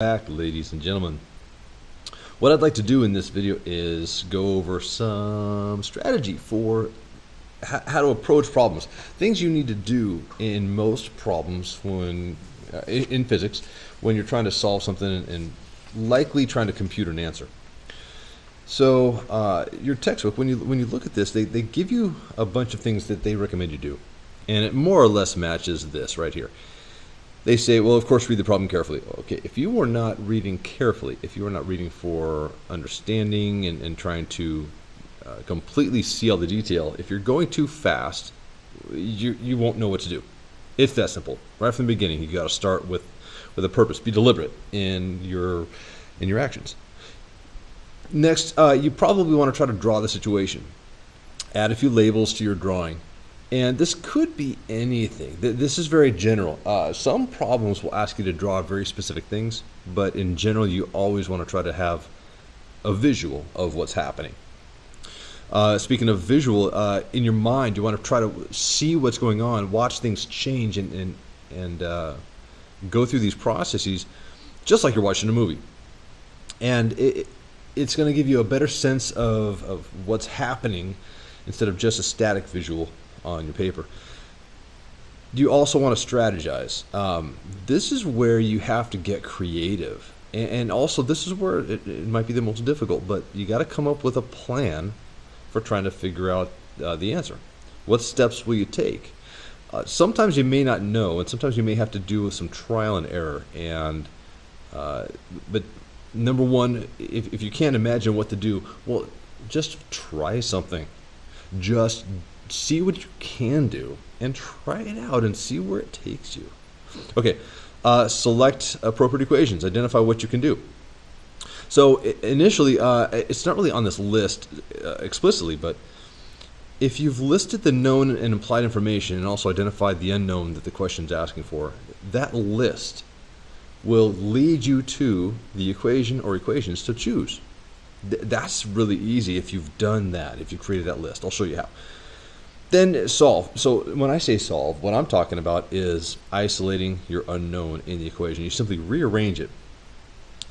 Back, ladies and gentlemen. What I'd like to do in this video is go over some strategy for how to approach problems. Things you need to do in most problems when in physics when you're trying to solve something and likely trying to compute an answer. So your textbook, when you look at this, they give you a bunch of things that they recommend you do, and it more or less matches this right here. They say, well, of course, read the problem carefully. Okay, if you are not reading carefully, if you are not reading for understanding and trying to completely see all the detail, if you're going too fast, you won't know what to do. It's that simple. Right from the beginning, you got to start with a purpose. Be deliberate in your actions. Next, you probably want to try to draw the situation. Add a few labels to your drawing. And this could be anything. This is very general. Some problems will ask you to draw very specific things, but in general, you always want to try to have a visual of what's happening. Speaking of visual, in your mind, you want to try to see what's going on, watch things change, and go through these processes just like you're watching a movie. And it's going to give you a better sense of what's happening instead of just a static visual on your paper. You also want to strategize. This is where you have to get creative, and also this is where it might be the most difficult, but you got to come up with a plan for trying to figure out the answer. What steps will you take? Sometimes you may not know, and sometimes you may have to do some trial and error. But number one, if you can't imagine what to do, well, just try something. Just see what you can do and try it out and see where it takes you. Okay, select appropriate equations. Identify what you can do. So initially, it's not really on this list explicitly, but if you've listed the known and implied information and also identified the unknown that the question is asking for, that list will lead you to the equation or equations to choose. That's really easy if you've done that, if you've created that list. I'll show you how. Then solve. So when I say solve, what I'm talking about is isolating your unknown in the equation. You simply rearrange it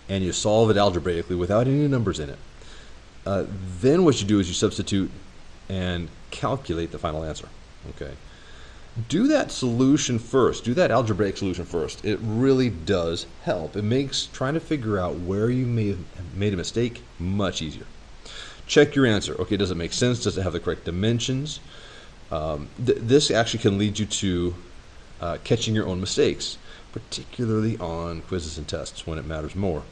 and you solve it algebraically without any numbers in it. Then what you do is you substitute and calculate the final answer. Okay. Do that solution first. Do that algebraic solution first. It really does help. It makes trying to figure out where you may have made a mistake much easier. Check your answer. Okay, does it make sense? Does it have the correct dimensions? This actually can lead you to catching your own mistakes, particularly on quizzes and tests when it matters more.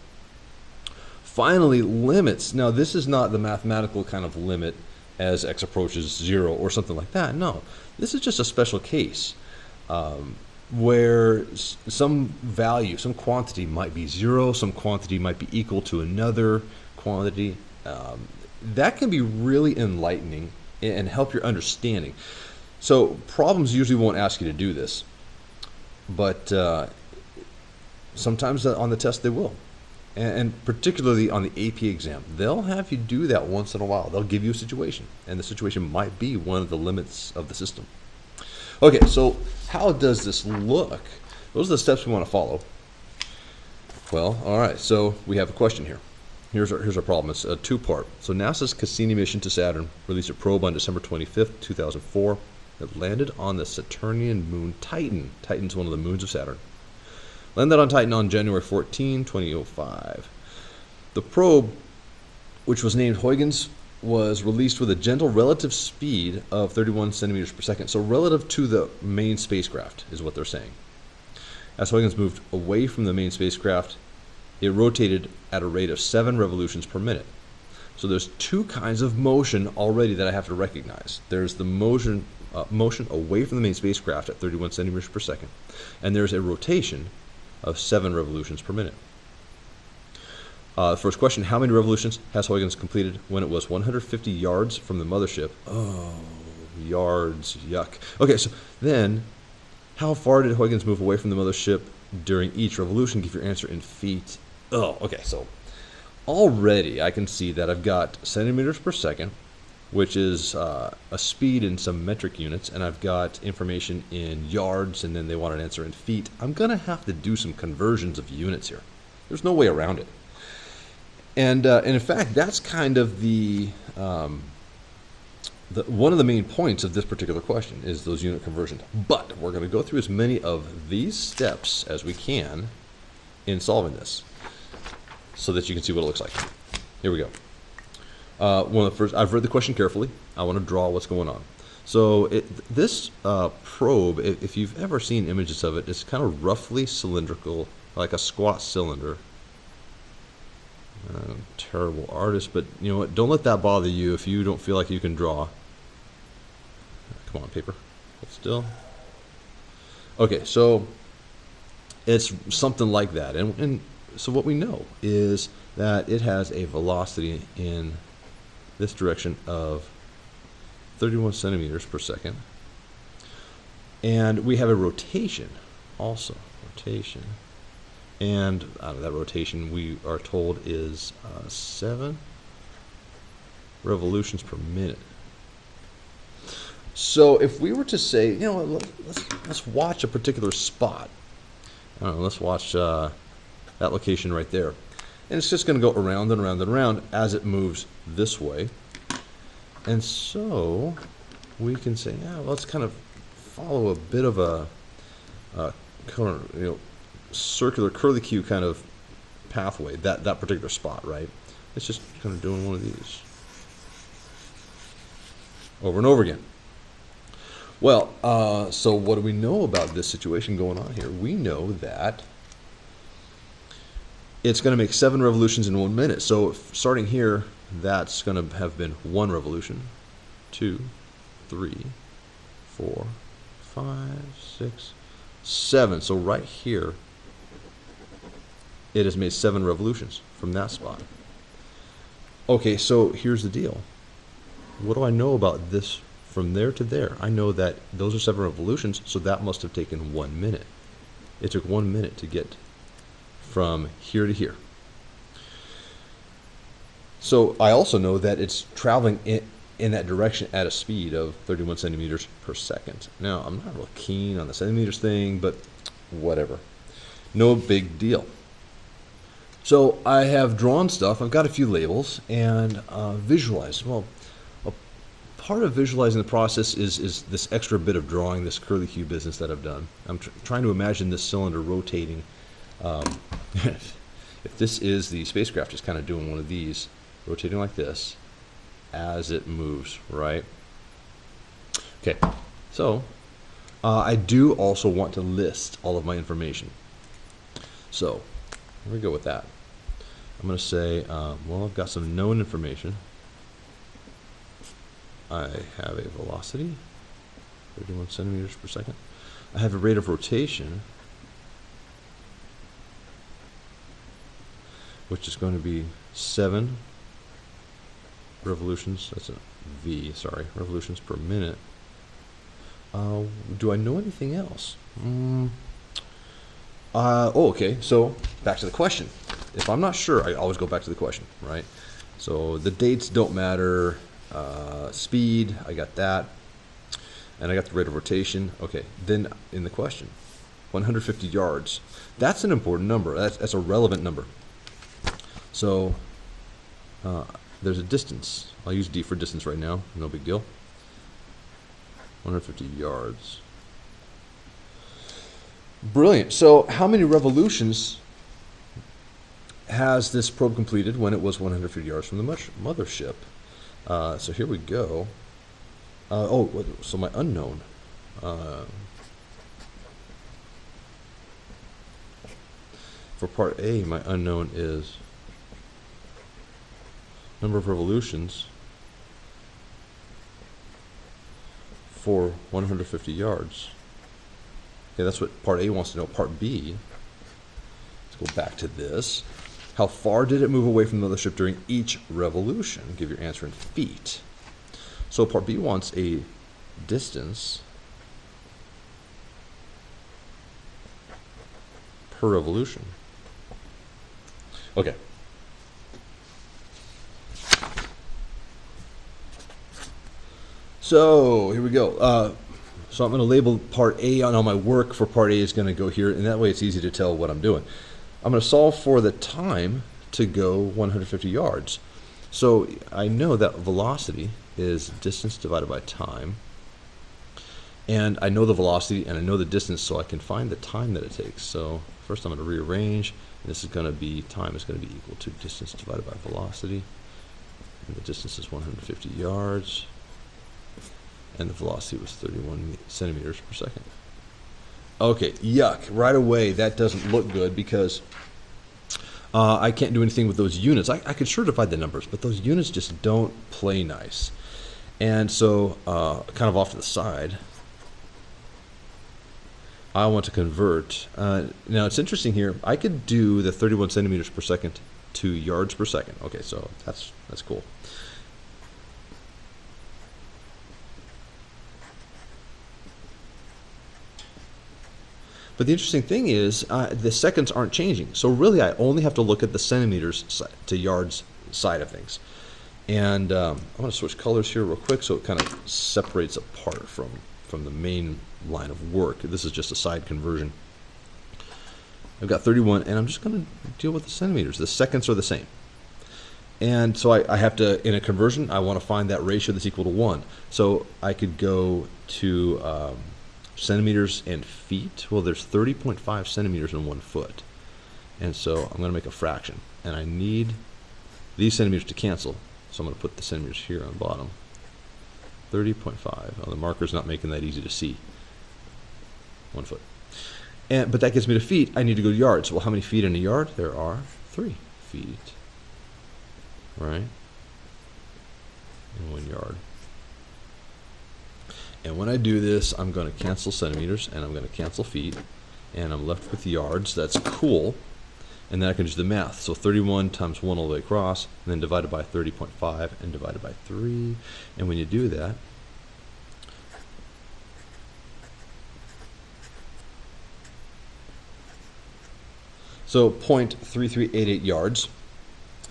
Finally, limits. Now, this is not the mathematical kind of limit as x approaches 0 or something like that. No, this is just a special case where some value, some quantity might be 0, some quantity might be equal to another quantity. That can be really enlightening and help your understanding. So problems usually won't ask you to do this, but sometimes on the test they will, and particularly on the AP exam, they'll have you do that once in a while. They'll give you a situation, and the situation might be one of the limits of the system. Okay, so how does this look? Those are the steps we want to follow. Well, all right, so we have a question here. Here's our problem. It's a two-part. So NASA's Cassini mission to Saturn released a probe on December 25th, 2004 that landed on the Saturnian moon Titan. Titan's one of the moons of Saturn. Landed on Titan on January 14, 2005. The probe, which was named Huygens, was released with a gentle relative speed of 31 centimeters per second. So relative to the main spacecraft is what they're saying. As Huygens moved away from the main spacecraft, it rotated at a rate of 7 revolutions per minute. So there's two kinds of motion already that I have to recognize. There's the motion away from the main spacecraft at 31 centimeters per second, and there's a rotation of 7 revolutions per minute. The first question, how many revolutions has Huygens completed when it was 150 yards from the mothership? Oh, yards, yuck. Okay, so then, how far did Huygens move away from the mothership during each revolution? Give your answer in feet. Oh, okay, so already I can see that I've got centimeters per second, which is a speed in some metric units, and I've got information in yards, and then they want an answer in feet. I'm going to have to do some conversions of units here. There's no way around it. And in fact, that's kind of one of the main points of this particular question is those unit conversions. But we're going to go through as many of these steps as we can in solving this so that you can see what it looks like. Here we go. One of the first, I've read the question carefully. I want to draw what's going on. So this probe, if you've ever seen images of it, it's kind of roughly cylindrical, like a squat cylinder. Terrible artist, but you know what? Don't let that bother you if you don't feel like you can draw. Come on, paper. Hold still. Okay, so it's something like that. And so what we know is that it has a velocity in this direction of 31 centimeters per second. And we have a rotation also. Rotation. And out of that rotation, we are told is 7 revolutions per minute. So if we were to say, you know, let's watch a particular spot. I don't know, let's watch that location right there. And it's just going to go around and around and around as it moves this way. And so we can say, yeah, well, let's kind of follow a bit of a circular curlicue kind of pathway, that particular spot, right? It's just kind of doing one of these over and over again. Well, so what do we know about this situation going on here? We know that it's going to make 7 revolutions in 1 minute. So starting here, that's going to have been 1 revolution, 2, 3, 4, 5, 6, 7. So right here, it has made 7 revolutions from that spot. Okay, so here's the deal. What do I know about this from there to there? I know that those are 7 revolutions, so that must have taken 1 minute. It took 1 minute to get from here to here. So I also know that it's traveling in that direction at a speed of 31 centimeters per second. Now, I'm not real keen on the centimeters thing, but whatever. No big deal. So I have drawn stuff. I've got a few labels and visualized. Well, a part of visualizing the process is this extra bit of drawing, this curlicue business that I've done. I'm trying to imagine this cylinder rotating. If this is the spacecraft, just kind of doing one of these, rotating like this as it moves, right? Okay, so I do also want to list all of my information. So here we go with that. I'm going to say, well, I've got some known information. I have a velocity, 31 centimeters per second. I have a rate of rotation, which is going to be 7 revolutions. That's a V, sorry, revolutions per minute. Do I know anything else? Okay, so back to the question. If I'm not sure, I always go back to the question, right? So the dates don't matter. Speed, I got that. And I got the rate of rotation. Okay, then in the question, 150 yards. That's an important number. That's a relevant number. So there's a distance. I'll use D for distance right now. No big deal. 150 yards. Brilliant. So how many revolutions has this probe completed when it was 150 yards from the mothership? So here we go. So my unknown. For part A, my unknown is number of revolutions for 150 yards. Okay, that's what part A wants to know. Part B, let's go back to this. How far did it move away from the mothership during each revolution? Give your answer in feet. So part B wants a distance per revolution. Okay. So here we go. So I'm going to label part A on all my work for part A is going to go here, and that way it's easy to tell what I'm doing. I'm going to solve for the time to go 150 yards. So I know that velocity is distance divided by time. And I know the velocity and I know the distance, so I can find the time that it takes. So first I'm going to rearrange, and this is going to be, time is going to be equal to distance divided by velocity. And the distance is 150 yards. And the velocity was 31 centimeters per second. Okay, yuck. Right away, that doesn't look good because I can't do anything with those units. I could sure divide the numbers, but those units just don't play nice. And so, kind of off to the side, I want to convert. Now, it's interesting here. I could do the 31 centimeters per second to yards per second. Okay, so that's cool. But the interesting thing is the seconds aren't changing. So really, I only have to look at the centimeters to yards side of things. And I'm going to switch colors here real quick so it kind of separates apart from the main line of work. This is just a side conversion. I've got 31, and I'm just going to deal with the centimeters. The seconds are the same. And so I have to, in a conversion, I want to find that ratio that's equal to 1. So I could go to centimeters and feet. Well, there's 30.5 centimeters in 1 foot. And so I'm going to make a fraction. And I need these centimeters to cancel. So I'm going to put the centimeters here on the bottom. 30.5. Oh, the marker's not making that easy to see. 1 foot. But that gets me to feet. I need to go to yards. Well, how many feet in a yard? There are 3 feet. Right? In 1 yard. And when I do this, I'm going to cancel centimeters, and I'm going to cancel feet, and I'm left with yards. That's cool. And then I can do the math. So 31 times 1 all the way across, and then divided by 30.5, and divided by 3. And when you do that, so 0.3388 yards.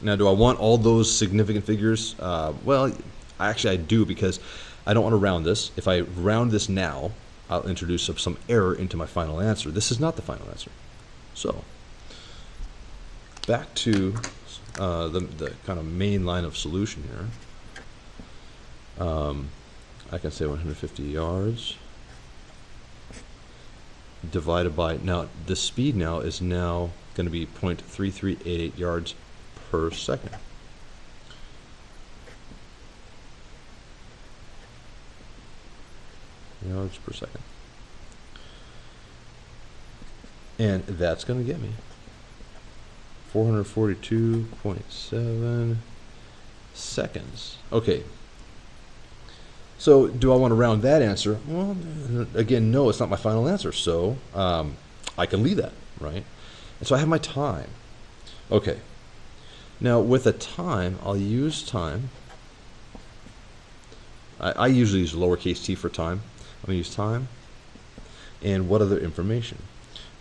Now, do I want all those significant figures? Well, actually I do, because I don't want to round this. If I round this now, I'll introduce some error into my final answer. This is not the final answer. So, back to the kind of main line of solution here. I can say 150 yards divided by, now the speed now is now going to be 0.3388 yards per second. Yards per second. And that's going to get me 442.7 seconds. Okay. So do I want to round that answer? Well, again, no, it's not my final answer. So I can leave that, right? And so I have my time. Okay. Now with a time, I'll use time. I usually use lowercase t for time. I'm going to use time. And what other information?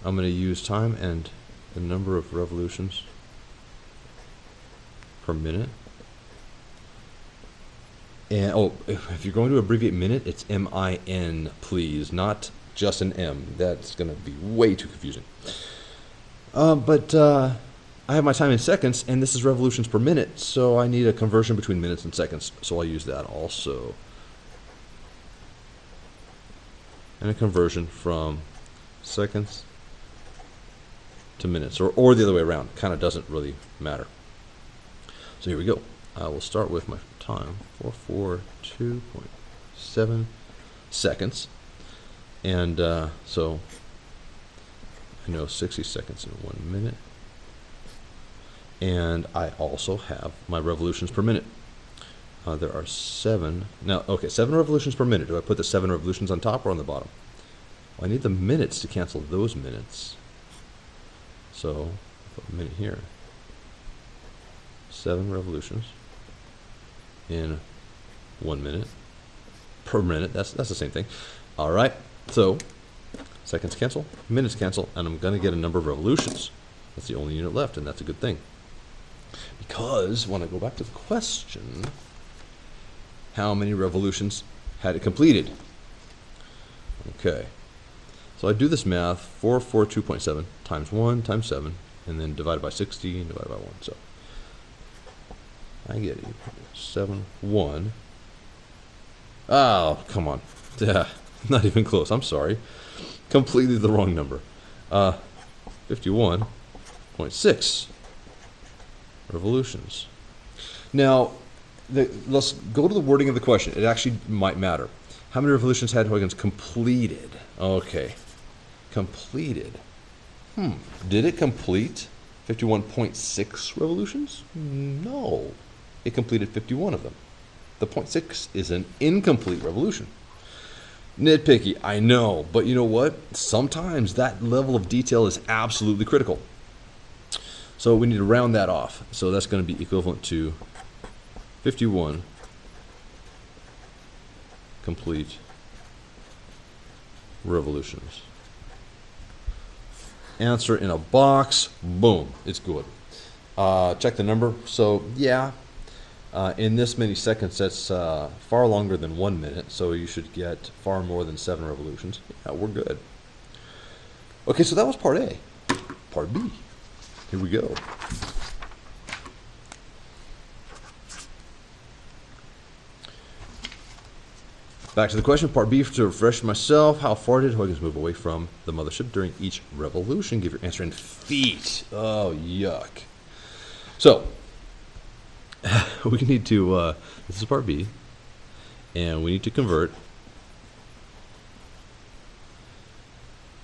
I'm going to use time and the number of revolutions per minute. And oh, if you're going to abbreviate minute, it's MIN, please, not just an M. That's going to be way too confusing. But I have my time in seconds, and this is revolutions per minute, so I need a conversion between minutes and seconds, so I'll use that also. And a conversion from seconds to minutes, or the other way around. Kind of doesn't really matter. So here we go. I will start with my time, 442.7 seconds. And so I know 60 seconds in 1 minute. And I also have my revolutions per minute. There are 7. Now, okay, 7 revolutions per minute. Do I put the 7 revolutions on top or on the bottom? Well, I need the minutes to cancel those minutes. So, I'll put a minute here. 7 revolutions in 1 minute per minute. That's the same thing. All right. So, seconds cancel, minutes cancel, and I'm going to get a number of revolutions. That's the only unit left, and that's a good thing. Because when I go back to the question, how many revolutions had it completed? Okay. So I do this math, 442.7 times 1 times 7 and then divided by 60 and divided by 1. So I get 8.71. Oh, come on. Yeah, not even close. I'm sorry. Completely the wrong number. 51.6 revolutions. Now, let's go to the wording of the question. It actually might matter. How many revolutions had Huygens completed? Okay. Completed. Did it complete 51.6 revolutions? No. It completed 51 of them. The 0.6 is an incomplete revolution. Nitpicky, I know, but you know what? Sometimes that level of detail is absolutely critical. So we need to round that off. So that's going to be equivalent to 51 complete revolutions. Answer in a box. Boom. It's good. Check the number. So yeah, in this many seconds, that's far longer than 1 minute. So you should get far more than 7 revolutions. Yeah, we're good. Okay, so that was part A. Part B. Here we go. Back to the question, part B, to refresh myself. How far did Huygens move away from the mothership during each revolution? Give your answer in feet. Oh, yuck. So, we need to, this is part B, and we need to convert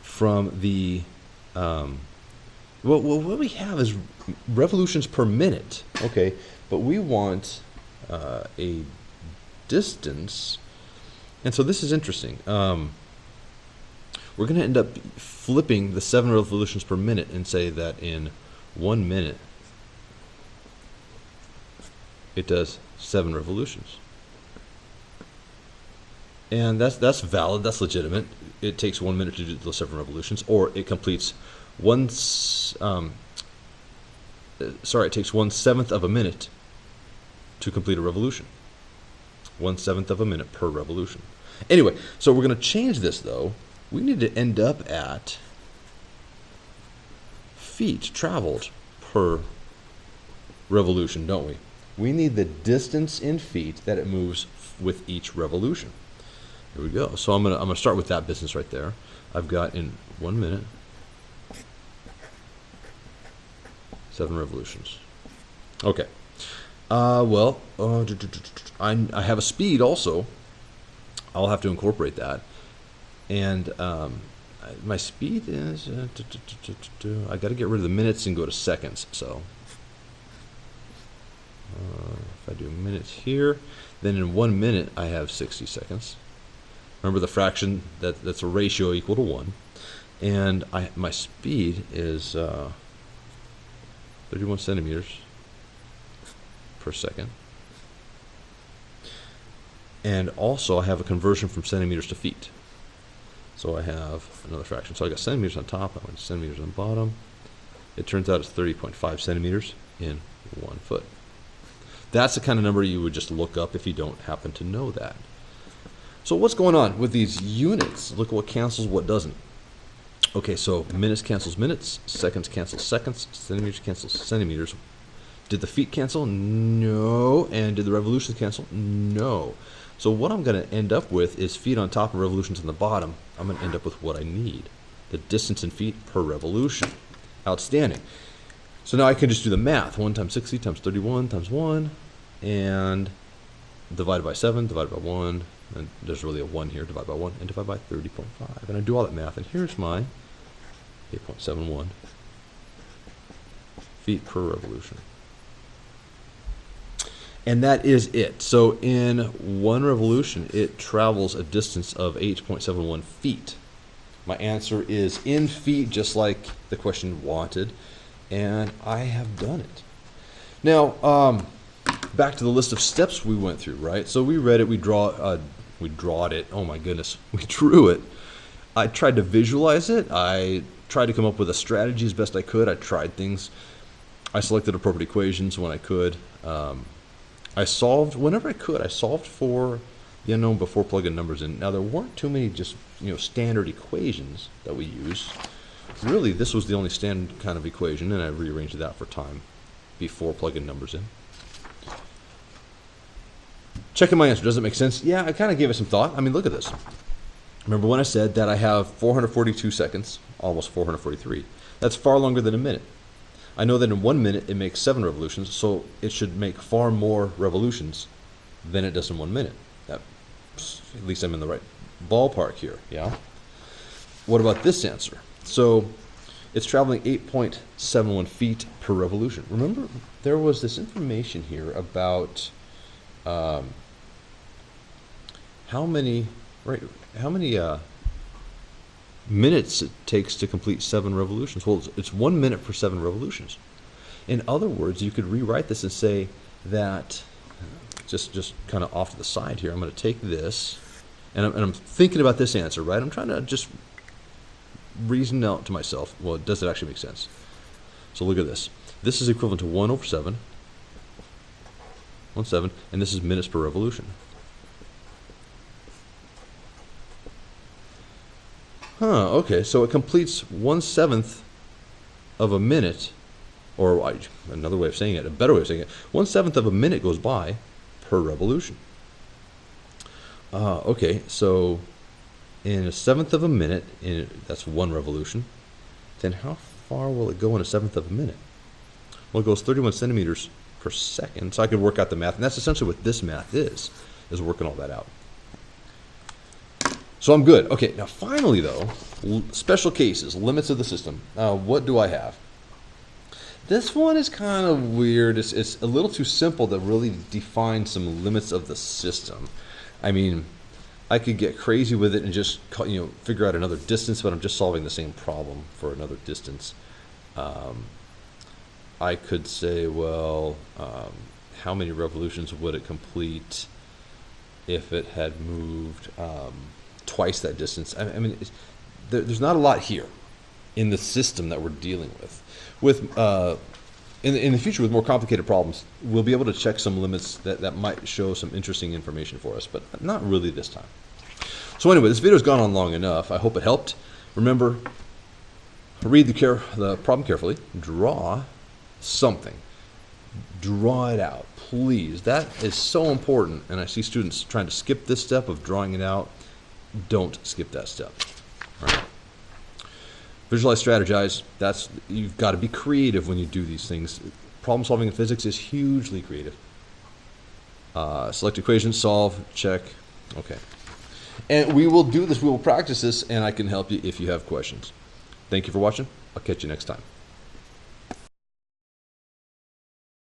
from the, well, what we have is revolutions per minute, okay, but we want a distance. And so this is interesting. We're going to end up flipping the 7 revolutions per minute and say that in 1 minute it does 7 revolutions. And that's valid, that's legitimate. It takes 1 minute to do those 7 revolutions, or it completes it takes 1/7 of a minute to complete a revolution. 1/7 of a minute per revolution. Anyway, so we're going to change this though. We need to end up at feet traveled per revolution, don't we? We need the distance in feet that it moves with each revolution. Here we go. So I'm gonna start with that business right there. I've got in 1 minute 7 revolutions. Okay. I have a speed also. I'll have to incorporate that. And my speed is, I got to get rid of the minutes and go to seconds. So if I do minutes here, then in 1 minute I have 60 seconds. Remember the fraction, that's a ratio equal to 1. And my speed is 31 centimeters per second. And also I have a conversion from centimeters to feet. So I have another fraction. So I got centimeters on top, I went centimeters on the bottom. It turns out it's 30.5 centimeters in 1 foot. That's the kind of number you would just look up if you don't happen to know that. So what's going on with these units? Look at what cancels, what doesn't. Okay, so minutes cancels minutes, seconds cancels seconds, centimeters cancels centimeters. Did the feet cancel? No. And did the revolutions cancel? No. So what I'm going to end up with is feet on top and revolutions on the bottom. I'm going to end up with what I need. The distance in feet per revolution. Outstanding. So now I can just do the math. 1 times 60 times 31 times 1. And divided by 7, divided by 1. And there's really a 1 here. Divide by 1 and divide by 30.5. And I do all that math. And here's my 8.71 feet per revolution. And that is it. So in 1 revolution, it travels a distance of 8.71 feet. My answer is in feet, just like the question wanted, and I have done it. Now, back to the list of steps we went through, right? So we read it, we drawed it, oh my goodness, we drew it. I tried to visualize it. I tried to come up with a strategy as best I could. I tried things. I selected appropriate equations when I could. I solved, whenever I could, I solved for the unknown before plugging numbers in. Now, there weren't too many just, standard equations that we used. really this was the only standard kind of equation, and I rearranged that for time before plugging numbers in. Checking my answer. Does it make sense? Yeah, I kind of gave it some thought. I mean, look at this. Remember when I said that I have 442 seconds, almost 443. That's far longer than a minute. I know that in 1 minute it makes 7 revolutions, so it should make far more revolutions than it does in 1 minute. At least I'm in the right ballpark here, yeah? What about this answer? So it's traveling 8.71 feet per revolution. Remember, there was this information here about how many minutes it takes to complete 7 revolutions. Well, it's 1 minute for 7 revolutions. In other words, you could rewrite this and say that, just kind of off to the side here, I'm going to take this, and I'm thinking about this answer, right? I'm trying to just reason out to myself, well, does it actually make sense? So look at this. This is equivalent to 1 over 7, 1/7, and this is minutes per revolution. Okay, so it completes 1/7 of a minute, or another way of saying it, a better way of saying it, 1/7 of a minute goes by per revolution. Okay, so in 1/7 of a minute, that's 1 revolution, then how far will it go in 1/7 of a minute? Well, it goes 31 centimeters per second, so I could work out the math, and that's essentially what this math is working all that out. So I'm good. Okay, now finally though, special cases, limits of the system. What do I have? This one is kind of weird. It's a little too simple to really define some limits of the system. I mean, I could get crazy with it and just figure out another distance, but I'm just solving the same problem for another distance. I could say, well, how many revolutions would it complete if it had moved twice that distance? I mean, there's not a lot here in the system that we're dealing with. In the future, with more complicated problems, we'll be able to check some limits that might show some interesting information for us, but not really this time. So anyway, this video's gone on long enough. I hope it helped. Remember, read the problem carefully. Draw something. Draw it out, please. That is so important, and I see students trying to skip this step of drawing it out. Don't skip that step. All right. Visualize, strategize. You've got to be creative when you do these things. Problem solving in physics is hugely creative. Select equations, solve, check. Okay. And we will do this. We will practice this, and I can help you if you have questions. Thank you for watching. I'll catch you next time.